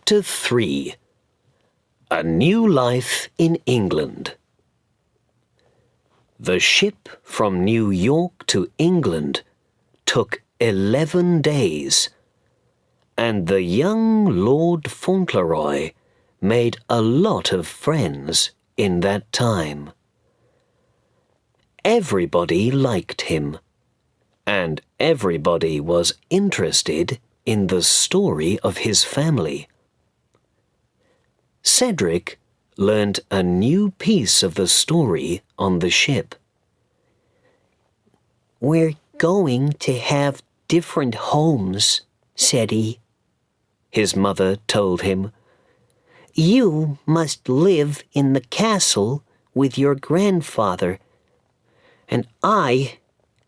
Chapter 3. A New Life in England. The ship from New York to England took 11 days, and the young Lord Fauntleroy made a lot of friends in that time. Everybody liked him, and everybody was interested in the story of his family. Cedric learned a new piece of the story on the ship. "We're going to have different homes," said he. His mother told him. "You must live in the castle with your grandfather, and I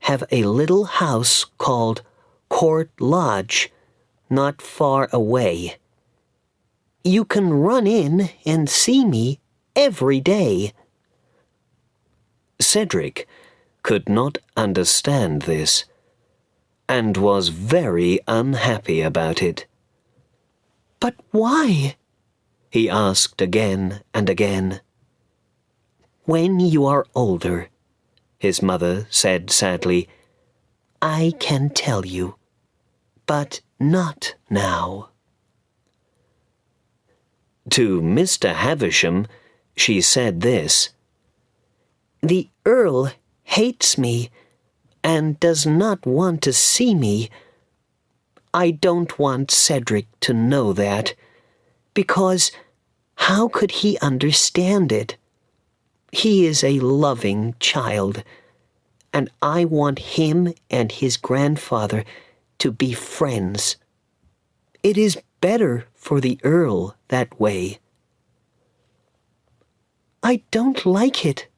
have a little house called Court Lodge, not far away. You can run in and see me every day." Cedric could not understand this, and was very unhappy about it. "But why?" he asked again and again. "When you are older," his mother said sadly, "I can tell you, but not now." To Mr. Havisham, she said this: "The Earl hates me and does not want to see me. I don't want Cedric to know that, because how could he understand it? He is a loving child, and I want him and his grandfather to be friends. It is better for the Earl that way." "I don't like it,"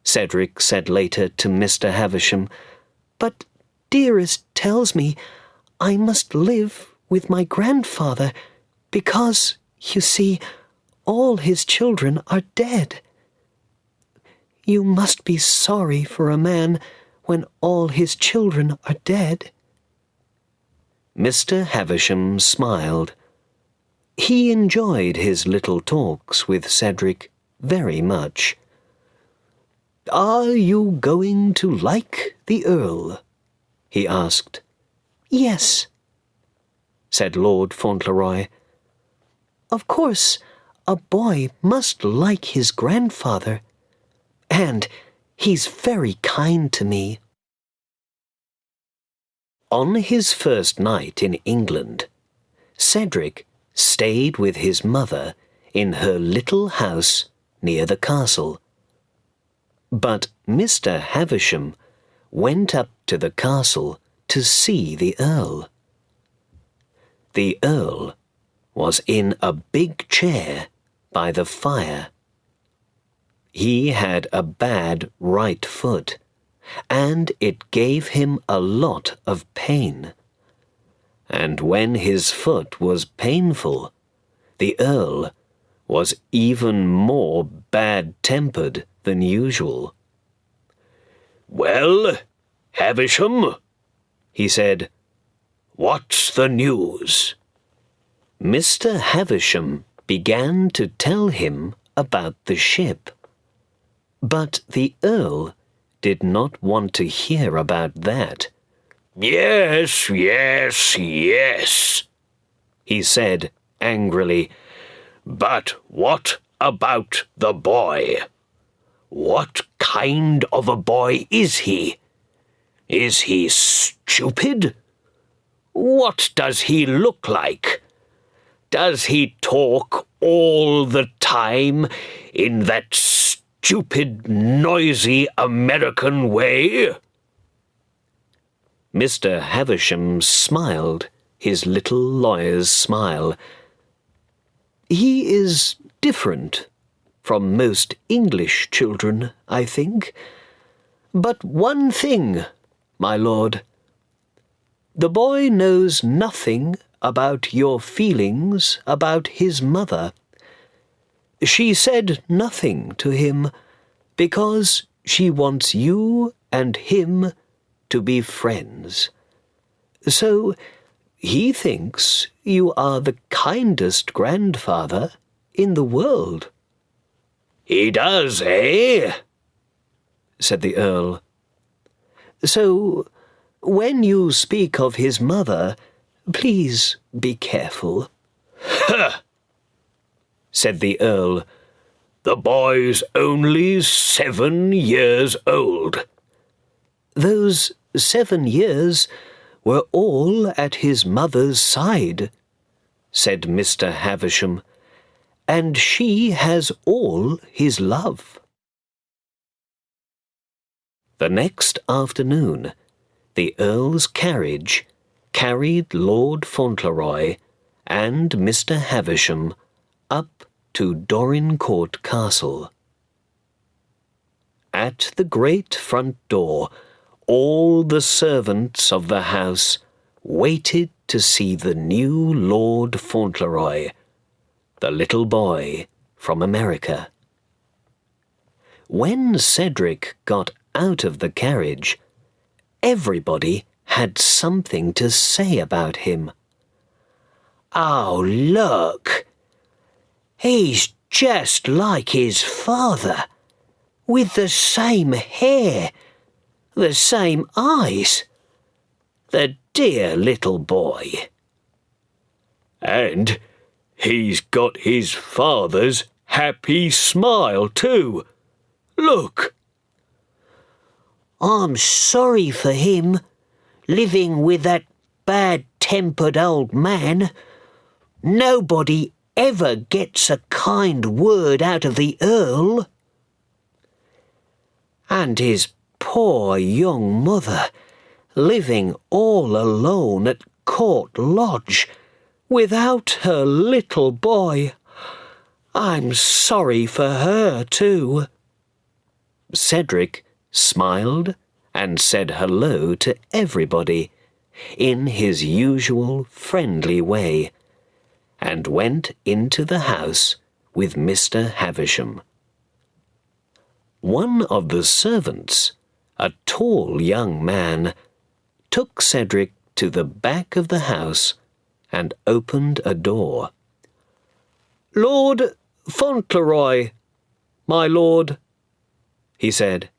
Cedric said later to Mr. Havisham. "But Dearest tells me I must live with my grandfather because, you see, all his children are dead. You must be sorry for a man when all his children are dead." Mr. Havisham smiled. He enjoyed his little talks with Cedric very much. "Are you going to like the Earl?" he asked. "Yes," said Lord Fauntleroy. "Of course, a boy must like his grandfather, and he's very kind to me." On his first night in England, Cedric stayed with his mother in her little house near the castle. But Mr. Havisham went up to the castle to see the Earl. The Earl was in a big chair by the fire. He had a bad right foot, and it gave him a lot of pain. And when his foot was painful, the Earl was even more bad-tempered than usual. "Well, Havisham," he said, "what's the news?" Mr. Havisham began to tell him about the ship. But the Earl did not want to hear about that. "Yes, yes, yes," he said angrily. "But what about the boy? What kind of a boy is he? Is he stupid? What does he look like? Does he talk all the time in that stupid, noisy American way?" Mr. Havisham smiled his little lawyer's smile. "He is different from most English children, I think. But one thing, my lord. The boy knows nothing about your feelings about his mother. She said nothing to him because she wants you and him to be friends. So he thinks you are the kindest grandfather in the world." "He does, eh?" said the Earl. "So, when you speak of his mother, please be careful." "Huh!" said the Earl. "The boy's only 7 years old." "Those 7 years were all at his mother's side," said Mr. Havisham, "and she has all his love." The next afternoon, the Earl's carriage carried Lord Fauntleroy and Mr. Havisham up to Dorincourt Castle. At the great front door, all the servants of the house waited to see the new Lord Fauntleroy, the little boy from America. When Cedric got out of the carriage, everybody had something to say about him. "Oh, look! He's just like his father, with the same hair, the same eyes. The dear little boy. And he's got his father's happy smile too. Look!" "I'm sorry for him, living with that bad-tempered old man. Nobody ever gets a kind word out of the Earl. And his poor young mother, living all alone at Court Lodge, without her little boy. I'm sorry for her too." Cedric smiled and said hello to everybody in his usual friendly way, and went into the house with Mr. Havisham. One of the servants, a tall young man, took Cedric to the back of the house and opened a door. "Lord Fauntleroy, my lord," he said.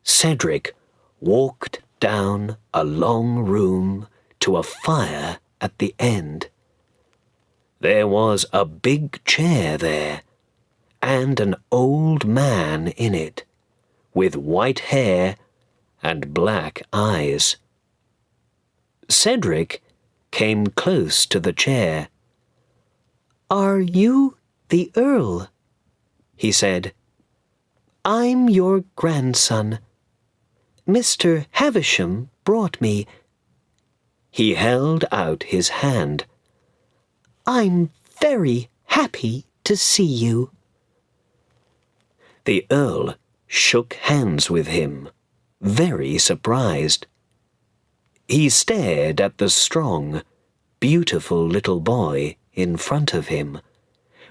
Cedric walked down a long room to a fire at the end. There was a big chair there, and an old man in it, with white hair and black eyes. Cedric came close to the chair. "Are you the Earl?" he said. "I'm your grandson. Mr. Havisham brought me." He held out his hand. "I'm very happy to see you." The Earl shook hands with him, very surprised. He stared at the strong, beautiful little boy in front of him,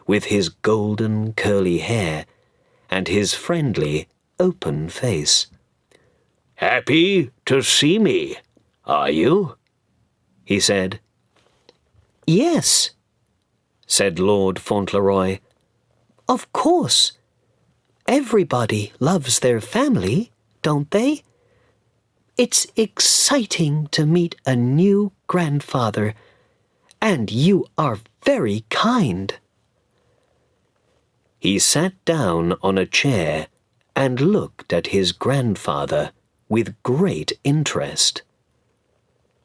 with his golden curly hair and his friendly, open face. "Happy to see me, are you?" he said. "Yes," said Lord Fauntleroy. "Of course. Everybody loves their family, don't they? It's exciting to meet a new grandfather, and you are very kind." He sat down on a chair and looked at his grandfather with great interest.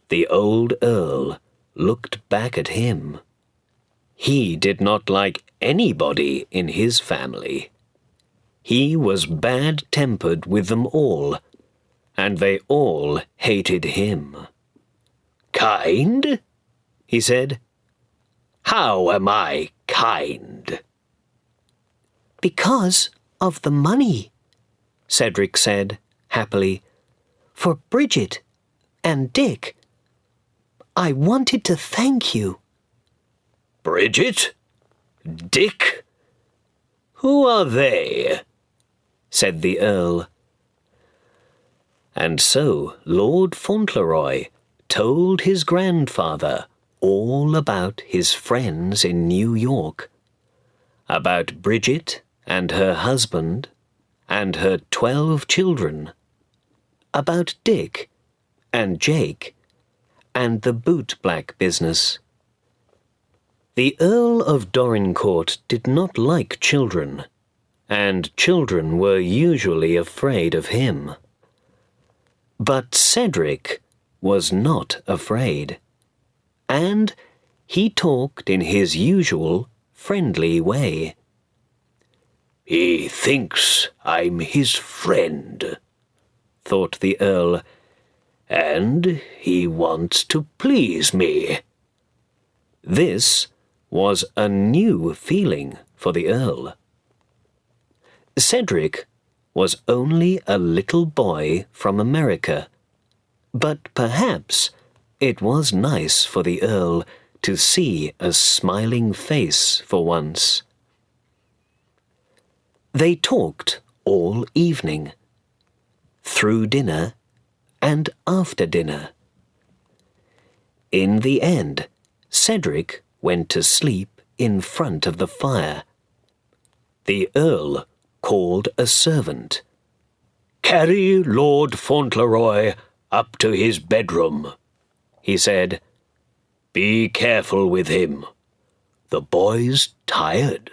The old Earl looked back at him. He did not like anybody in his family. He was bad-tempered with them all, and they all hated him. "Kind?" he said. "How am I kind?" "Because of the money," Cedric said happily, "for Bridget and Dick. I wanted to thank you." "Bridget? Dick? Who are they?" said the Earl. And so Lord Fauntleroy told his grandfather all about his friends in New York, about Bridget and her husband and her 12 children, about Dick and Jake and the bootblack business. The Earl of Dorincourt did not like children, and children were usually afraid of him. But Cedric was not afraid, and he talked in his usual friendly way. "He thinks I'm his friend," thought the Earl, "and he wants to please me." This was a new feeling for the Earl. Cedric was only a little boy from America, but perhaps it was nice for the Earl to see a smiling face for once. They talked all evening, through dinner and after dinner. In the end, Cedric went to sleep in front of the fire. The Earl called a servant. "Carry Lord Fauntleroy up to his bedroom," he said. "Be careful with him. The boy's tired."